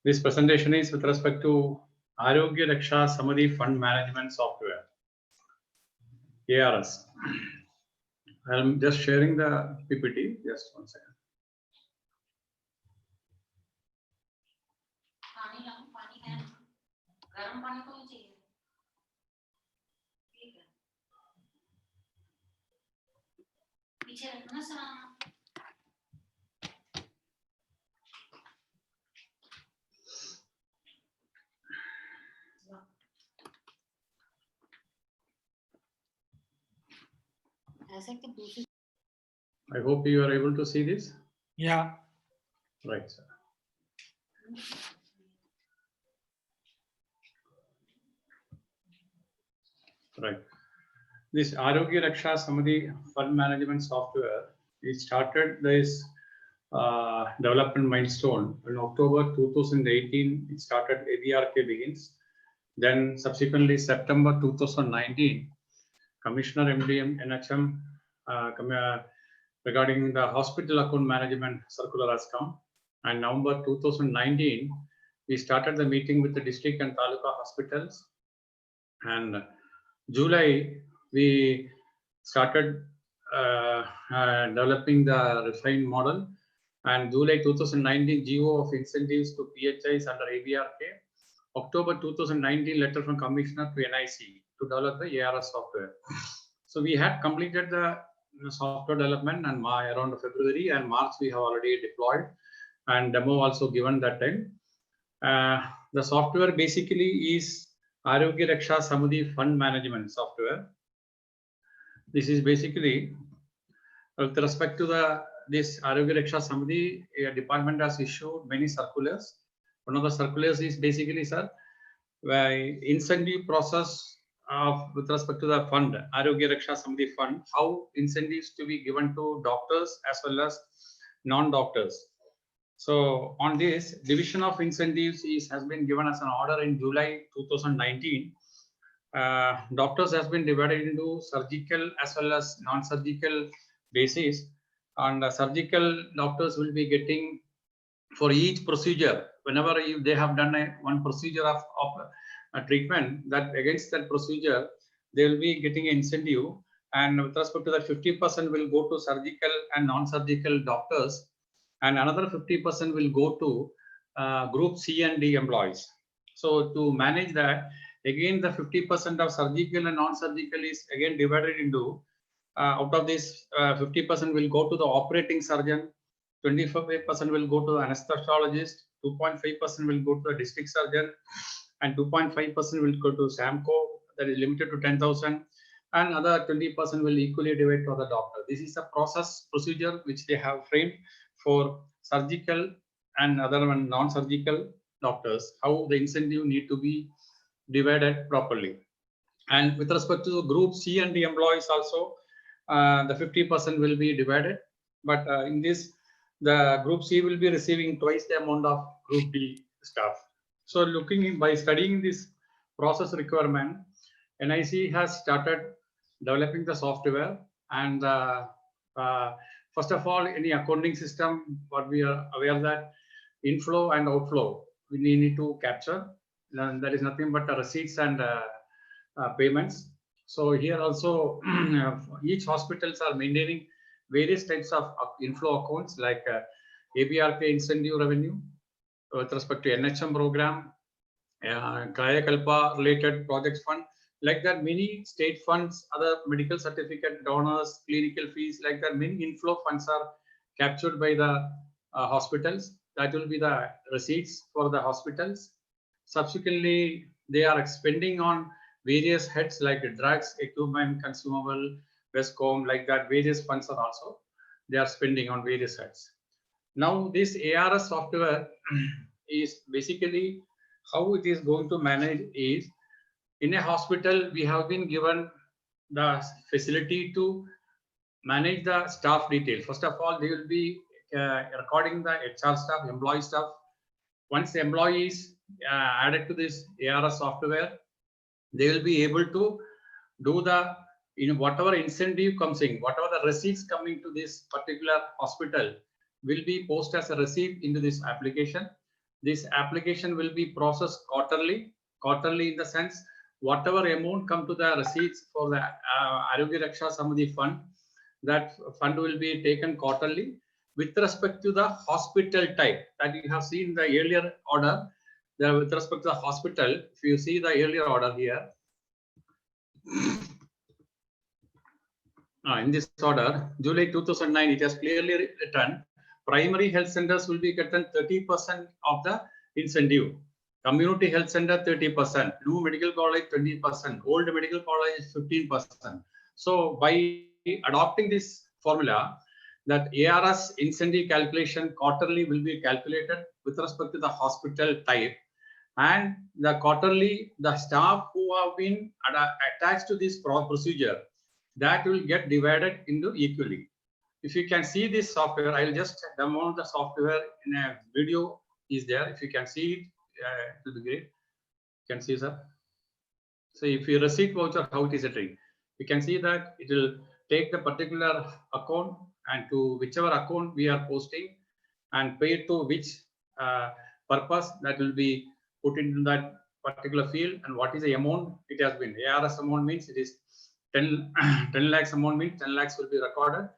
This presentation is with respect to Arogya Raksha Samadhi Fund Management Software, ARS. I'm just sharing the PPT. Just one second. I hope you are able to see this. Yeah. Right, sir. Right. This Arogya Raksha Samadhi Fund Management Software, we started this development milestone in October 2018. It started ABRK begins. Then subsequently September 2019, Commissioner MDM NHM regarding the hospital account management circular has come. And November 2019, we started the meeting with the district and taluka hospitals. And July, we started developing the refined model. And July 2019, GO of incentives to PHIs under ABRK. October 2019, letter from Commissioner to NIC to develop the ARS software. So we had completed the software development and around February and March we have already deployed and demo also given that time. The software basically is Arogya Raksha Samadhi Fund Management software. This is basically with respect to this Arogya Raksha Samadhi, department has issued many circulars. One of the circulars is basically, sir, incentive process with respect to the fund, Arogya Raksha Samadhi Fund, how incentives to be given to doctors as well as non-doctors. So on this, division of incentives has been given as an order in July 2019. Doctors has been divided into surgical as well as non-surgical basis, and surgical doctors will be getting for each procedure, whenever they have done one procedure of a treatment, that against that procedure, they will be getting an incentive. And with respect to that, 50% will go to surgical and non-surgical doctors, and another 50% will go to group C and D employees. So to manage that, again, the 50% of surgical and non-surgical is again divided into, out of this 50% will go to the operating surgeon, 25% will go to the anesthesiologist, 2.5% will go to the district surgeon, and 2.5% will go to SAMCO, that is limited to 10,000, and other 20% will equally divide to the doctor. This is a procedure which they have framed for surgical and other non-surgical doctors, how the incentive need to be divided properly. And with respect to group C and D employees also, the 50% will be divided, but in this, the group C will be receiving twice the amount of group D staff. So by studying this process requirement, NIC has started developing the software. And first of all, any accounting system, what we are aware that inflow and outflow we need to capture. And that is nothing but receipts and payments. So here also, each hospitals are maintaining various types of inflow accounts like ABRK incentive revenue with respect to NHM program, Kaya Kalpa related projects fund, like that many state funds, other medical certificate donors, clinical fees, like that many inflow funds are captured by the hospitals. That will be the receipts for the hospitals. Subsequently, they are spending on various heads like drugs, equipment, consumable, Westcom, like that various funds are also they are spending on various heads. Now this ARS software is basically how it is going to manage is, in a hospital we have been given the facility to manage the staff detail. First of all, they will be recording the HR staff, employee staff. Once the employee is added to this ARS software, they will be able to do the whatever incentive comes in, whatever the receipts coming to this particular hospital will be posted as a receipt into this application. This application will be processed quarterly. Quarterly in the sense, whatever amount come to the receipts for the Arogya Raksha Samudhi fund, that fund will be taken quarterly with respect to the hospital type that you have seen the earlier order. There with respect to the hospital, if you see the earlier order here, in this order, July 2009, it has clearly written primary health centers will be getting 30% of the incentive. Community health center 30%, new medical college 20%, old medical college 15%. So by adopting this formula, that ARS incentive calculation quarterly will be calculated with respect to the hospital type, and the quarterly the staff who have been attached to this procedure, that will get divided into equally. If you can see this software, I'll just demo the software in a video is there. If you can see it, it will be great. You can see, sir. So if you receipt voucher, how it is entering, you can see that it will take the particular account and to whichever account we are posting and pay to which purpose, that will be put into that particular field, and what is the amount it has been. ARS amount means it is 10 lakhs amount means 10 lakhs will be recorded,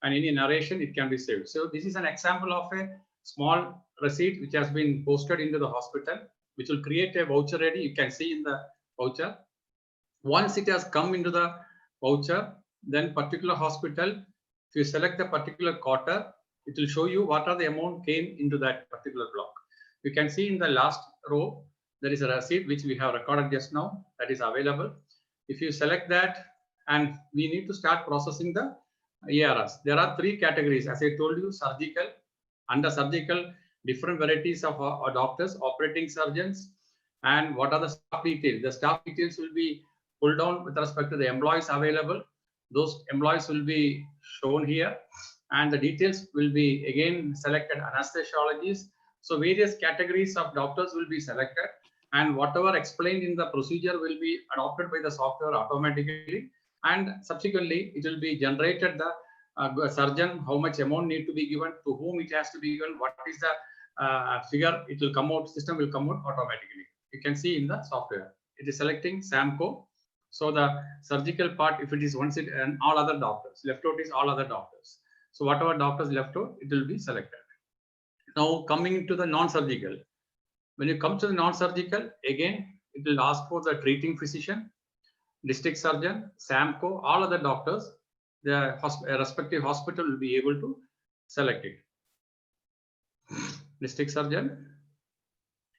and any narration it can be saved. So this is an example of a small receipt which has been posted into the hospital, which will create a voucher ready. You can see in the voucher. Once it has come into the voucher, then particular hospital, if you select the particular quarter, it will show you what are the amount came into that particular block. You can see in the last row, there is a receipt which we have recorded just now that is available. If you select that, and we need to start processing the ARS. There are three categories, as I told you: surgical. Under surgical, different varieties of doctors, operating surgeons, and what are the staff details. The staff details will be pulled down with respect to the employees available. Those employees will be shown here, and the details will be again selected. Anesthesiologists. So various categories of doctors will be selected, and whatever explained in the procedure will be adopted by the software automatically, and subsequently it will be generated the surgeon, how much amount need to be given, to whom it has to be given, what is the figure, it will come out, system will come out automatically. You can see in the software, it is selecting SAMCO. So the surgical part, if it is once it, and all other doctors, left out is all other doctors. So whatever doctors left out, it will be selected. Now coming to the non-surgical. When you come to the non-surgical, again, it will ask for the treating physician, district surgeon, SAMCO, all other doctors. The respective hospital will be able to select it. District surgeon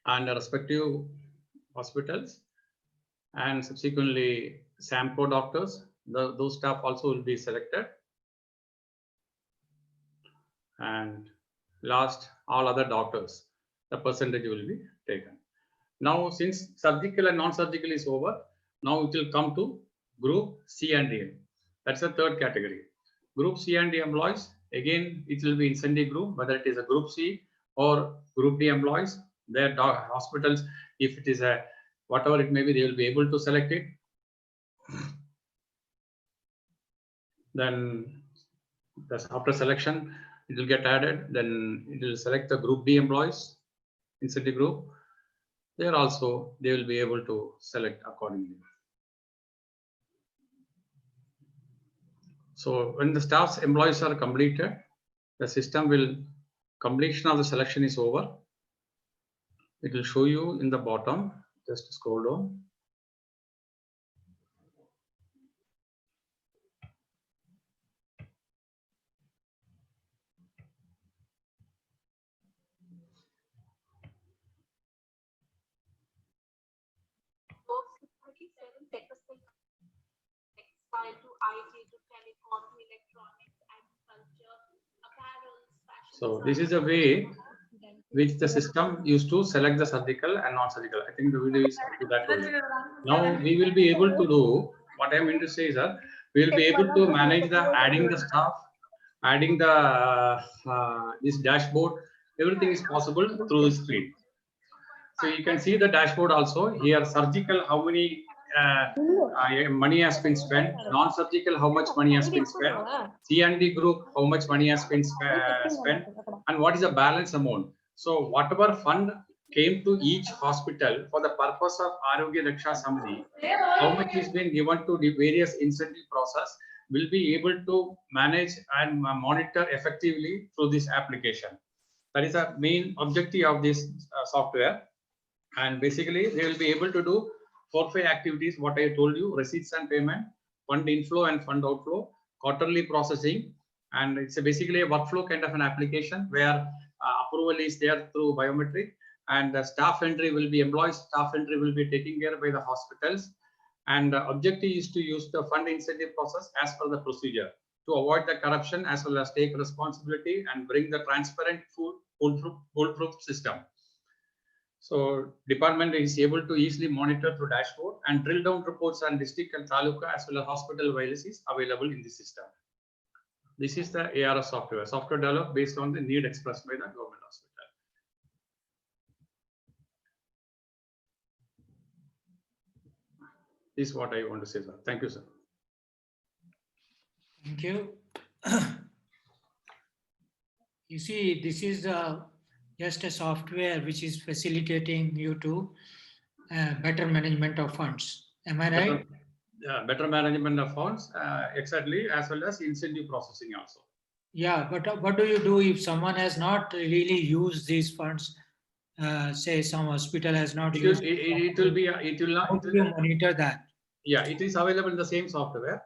and the respective hospitals, and subsequently SAMCO doctors, those staff also will be selected. And last, all other doctors, the percentage will be taken. Now, since surgical and non-surgical is over, now it will come to group C and D. That's the third category. Group C and D employees, again, it will be incentive group, whether it is a group C or group D employees. Their hospitals, if it is a whatever it may be, they will be able to select it. Then after selection, it will get added. Then it will select the group D employees, incentive group. There also they will be able to select accordingly. So when the staff's employees are completed, the system will, completion of the selection is over. It will show you in the bottom. Just scroll down. So this is a way which the system used to select the surgical and non-surgical. I think the video is up to that only. Now we will be able to do, what I mean to say is that we will be able to manage the adding the staff, adding the this dashboard. Everything is possible through the screen. So you can see the dashboard also here. Surgical, how many money has been spent. Non-surgical, how much money has been spent. C&D group, how much money has been spent, and what is the balance amount. So whatever fund came to each hospital for the purpose of Arogya Raksha Samiti, how much is being given to the various incentive process, will be able to manage and monitor effectively through this application. That is the main objective of this software. And basically, they will be able to do 4-5 activities, what I told you: receipts and payment, fund inflow and fund outflow, quarterly processing. And it's basically a workflow kind of an application where approval is there through biometric, and the staff entry will be employees staff entry will be taken care by the hospitals. And the objective is to use the fund incentive process as per the procedure to avoid the corruption as well as take responsibility and bring the transparent foolproof system. So department is able to easily monitor through dashboard, and drill down reports on district and taluka as well as hospital values is available in the system. This is the ARS software developed based on the need expressed by the government hospital. This is what I want to say, sir. Thank you, sir. Thank you. You see, this is just a software which is facilitating you to better management of funds. Am I right? Better management of funds, exactly, as well as incentive processing also. Yeah, but what do you do if someone has not really used these funds? Say some hospital has not used. It will not. How do you monitor that? Yeah, it is available in the same software.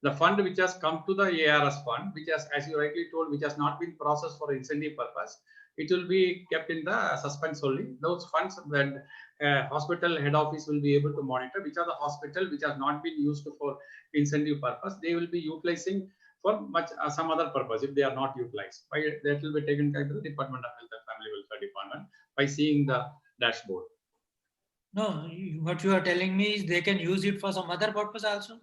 The fund which has come to the ARS fund, which has, as you rightly told, which has not been processed for incentive purpose, it will be kept in the suspense only. Those funds, when hospital head office will be able to monitor which are the hospital which has not been used for incentive purpose, they will be utilizing for some other purpose. If they are not utilized, that will be taken care of the Department of Health and Family Welfare Department by seeing the dashboard. No, what you are telling me is they can use it for some other purpose also?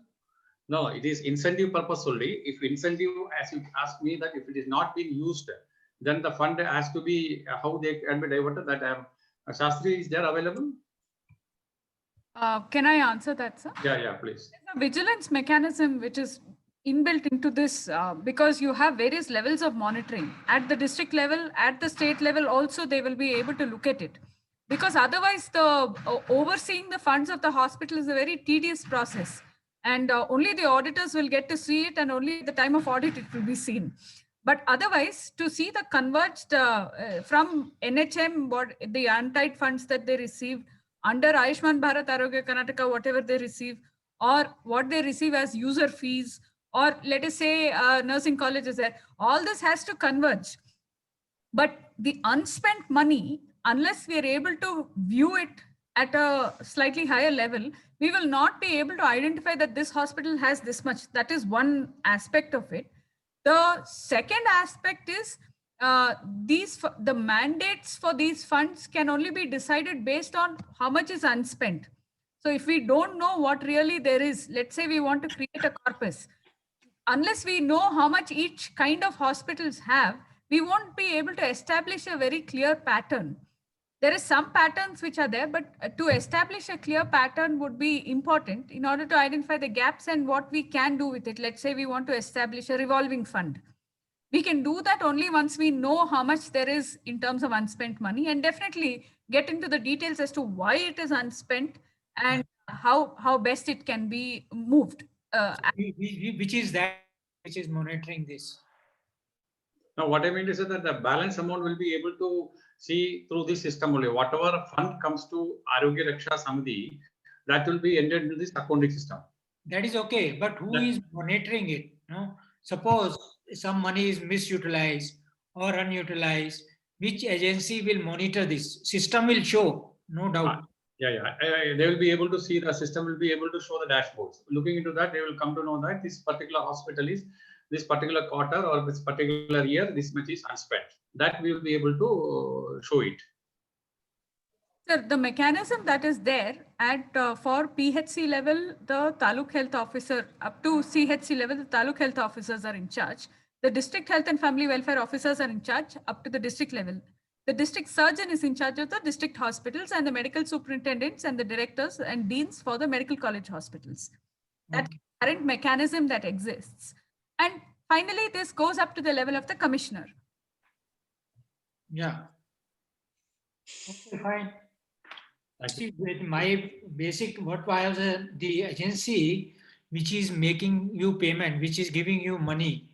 No, it is incentive purpose only. If incentive, as you asked me, that if it is not being used, then the fund has to be, how they can be diverted. That Shastri, is there available? Can I answer that, sir? Yeah, please. There's a vigilance mechanism which is inbuilt into this because you have various levels of monitoring at the district level, at the state level also they will be able to look at it, because otherwise the overseeing the funds of the hospital is a very tedious process, and only the auditors will get to see it, and only at the time of audit it will be seen. But otherwise, to see the converged from NHM, what the untied funds that they receive under Ayushman Bharat Arogya Karnataka, whatever they receive, or what they receive as user fees, or let us say nursing colleges there, all this has to converge. But the unspent money, unless we are able to view it at a slightly higher level, we will not be able to identify that this hospital has this much. That is one aspect of it. The second aspect is the mandates for these funds can only be decided based on how much is unspent. So if we don't know what really there is, let's say we want to create a corpus, unless we know how much each kind of hospitals have, we won't be able to establish a very clear pattern. There is some patterns which are there, but to establish a clear pattern would be important in order to identify the gaps and what we can do with it. Let's say we want to establish a revolving fund. We can do that only once we know how much there is in terms of unspent money, and definitely get into the details as to why it is unspent and how best it can be moved. Which is that which is monitoring this? Now, what I mean to say that the balance amount will be able to see through this system only. Whatever fund comes to Arogya Raksha Samiti, that will be entered into this accounting system. That is okay, but who is monitoring it? No? Suppose some money is misutilized or unutilized, which agency will monitor this? System will show, no doubt. They will be able to see, the system will be able to show the dashboards. Looking into that, they will come to know that this particular hospital is this particular quarter or this particular year, this much is unspent. That we will be able to show it. Sir, the mechanism that is there at for PHC level, the Taluk Health Officer, up to CHC level, the Taluk Health Officers are in charge. The District Health and Family Welfare Officers are in charge up to the district level. The district surgeon is in charge of the district hospitals, and the medical superintendents and the directors and deans for the medical college hospitals. That current mechanism that exists. And finally, this goes up to the level of the commissioner. Yeah. Okay, fine. Thank you. See, with my basic, what was the agency which is making you payment, which is giving you money,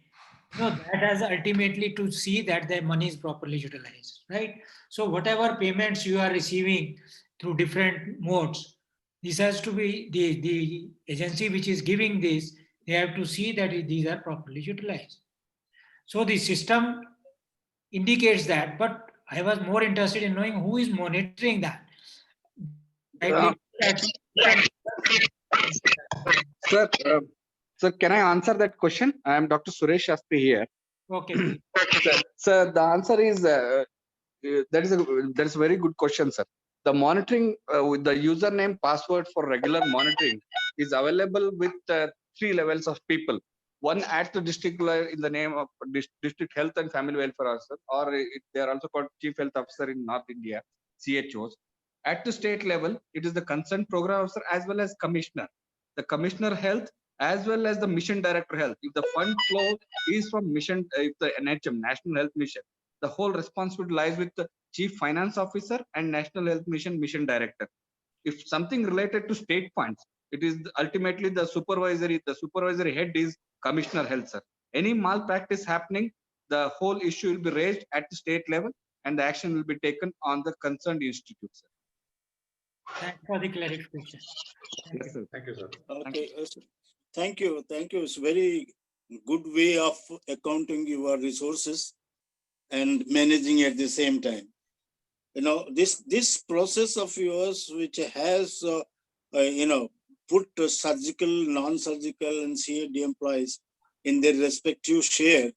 that has ultimately to see that the money is properly utilized, right? So whatever payments you are receiving through different modes, this has to be the agency which is giving this, they have to see that these are properly utilized. So the system indicates that, but I was more interested in knowing who is monitoring that. Uh, Sir, sir, can I answer that question? I am Dr. Suresh Shastri here. Okay, please. Sir, the answer is that is a very good question, sir. The monitoring with the username password for regular monitoring is available with 3 levels of people. One at the district level in the name of district health and family welfare officer, or they are also called chief health officer in North India, CHOs. At the state level, it is the concerned program officer as well as commissioner. The commissioner health as well as the mission director health. If the fund flow is from mission, if the NHM, National Health Mission, the whole responsibility lies with the chief finance officer and National Health Mission mission director. If something related to state funds, it is ultimately the supervisory head is commissioner health, sir. Any malpractice happening, the whole issue will be raised at the state level and the action will be taken on the concerned institute, sir. Thanks for the clarification. Yes, sir. Thank you, sir. Okay, thank you. Thank you. It's very good way of accounting your resources and managing at the same time. This process of yours, which has put surgical, non-surgical, and CAD employees in their respective share,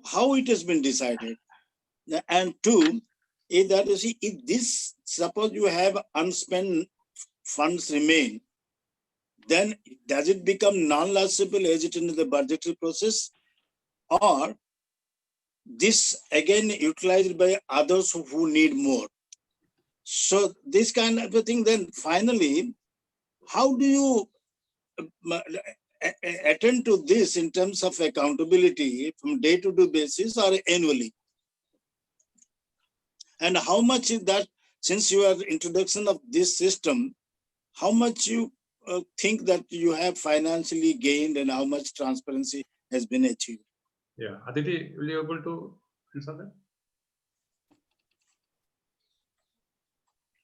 how it has been decided, and two, if that is, if this, suppose you have unspent funds remain, then does it become non-lapsable as it in the budgetary process, or this again utilized by others who need more? So this kind of a thing, then finally, how do you attend to this in terms of accountability from day-to-day basis or annually? And how much is that, since your introduction of this system, how much you think that you have financially gained and how much transparency has been achieved? Yeah, Aditi, will you be able to answer that?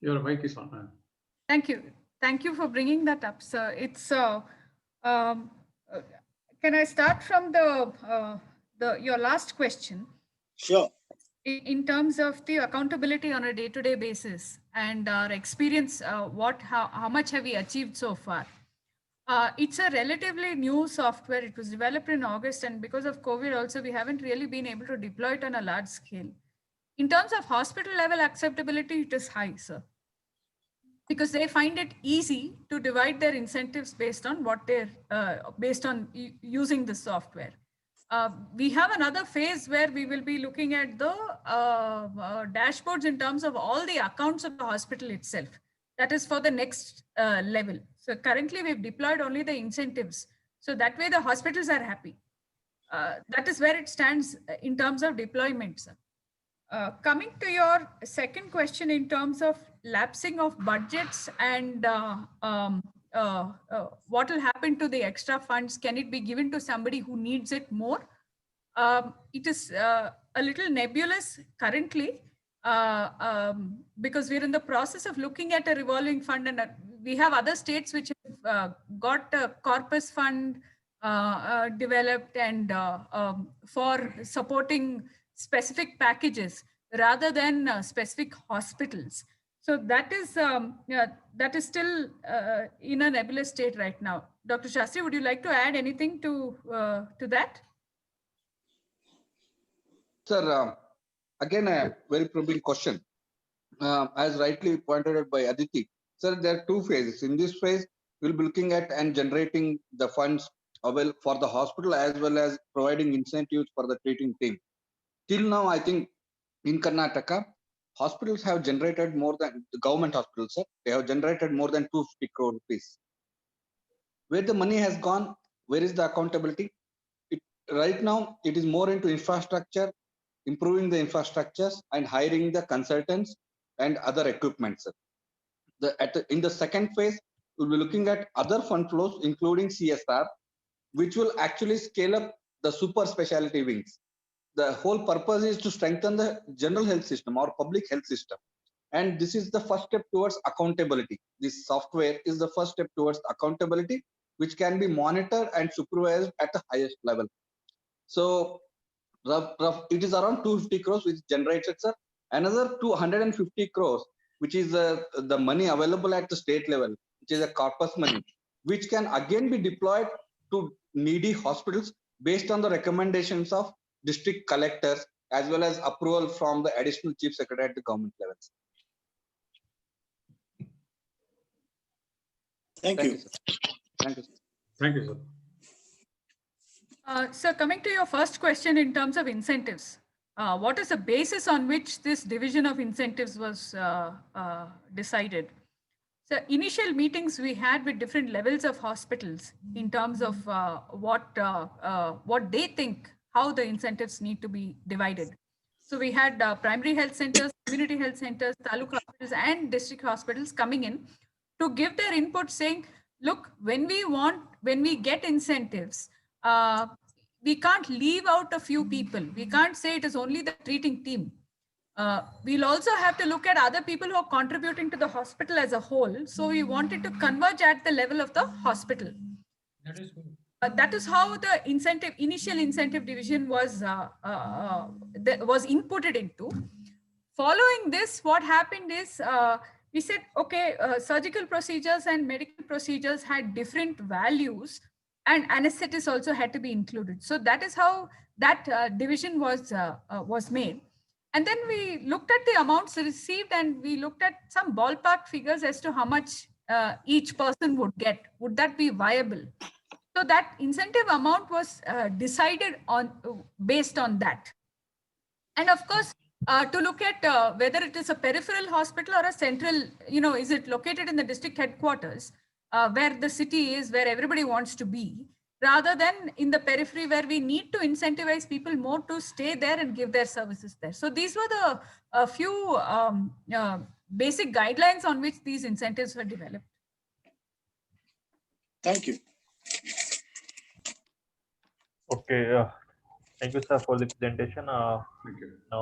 Your mic is on. Thank you. Thank you for bringing that up, sir. It's can I start from your last question? Sure. In terms of the accountability on a day-to-day basis and our experience, how much have we achieved so far? It's a relatively new software. It was developed in August, and because of COVID also, we haven't really been able to deploy it on a large scale. In terms of hospital level acceptability, it is high, sir, because they find it easy to divide their incentives based on what they're based on using the software. We have another phase where we will be looking at the dashboards in terms of all the accounts of the hospital itself. That is for the next level. So currently we've deployed only the incentives. So that way the hospitals are happy. That is where it stands in terms of deployment, sir. Coming to your second question in terms of lapsing of budgets and what will happen to the extra funds, can it be given to somebody who needs it more? It is a little nebulous currently because we're in the process of looking at a revolving fund, and we have other states which have got a corpus fund developed and for supporting specific packages rather than specific hospitals. So that is still in a nebulous state right now. Dr. Shastri, would you like to add anything to that? Sir, again, a very probing question. As rightly pointed out by Aditi, sir, there are 2 phases. In this phase, we'll be looking at and generating the funds available for the hospital as well as providing incentives for the treating team. Till now, I think in Karnataka, hospitals have generated more than the government hospitals, sir. They have generated more than 250 crore rupees. Where the money has gone, where is the accountability? Right now, it is more into infrastructure, improving the infrastructures and hiring the consultants and other equipment, sir. In the second phase, we'll be looking at other fund flows, including CSR, which will actually scale up the super specialty wings. The whole purpose is to strengthen the general health system or public health system. And this is the first step towards accountability. This software is the first step towards accountability, which can be monitored and supervised at the highest level. So it is around 250 crores which is generated, sir. Another 250 crores, which is the money available at the state level, which is a corpus money, which can again be deployed to needy hospitals based on the recommendations of district collectors, as well as approval from the additional chief secretary at the government levels. Thank you. Sir. Thank you, sir. Thank you, sir. So coming to your first question in terms of incentives, what is the basis on which this division of incentives was decided? So initial meetings we had with different levels of hospitals in terms of what they think, how the incentives need to be divided. So we had primary health centers, community health centers, taluk hospitals and district hospitals coming in to give their input saying, look, when we get incentives, we can't leave out a few people. We can't say it is only the treating team. We'll also have to look at other people who are contributing to the hospital as a whole. So we wanted to converge at the level of the hospital. That is good. That is how the initial incentive division was inputted into. Following this, what happened is we said, okay, surgical procedures and medical procedures had different values, and anesthetists also had to be included. So that is how that division was made. And then we looked at the amounts received, and we looked at some ballpark figures as to how much each person would get. Would that be viable? So that incentive amount was decided on based on that. And of course, to look at whether it is a peripheral hospital or a central, is it located in the district headquarters, where the city is, where everybody wants to be, rather than in the periphery where we need to incentivize people more to stay there and give their services there. So these were the few basic guidelines on which these incentives were developed. Thank you. Okay, thank you, sir, for the presentation. Thank you. Now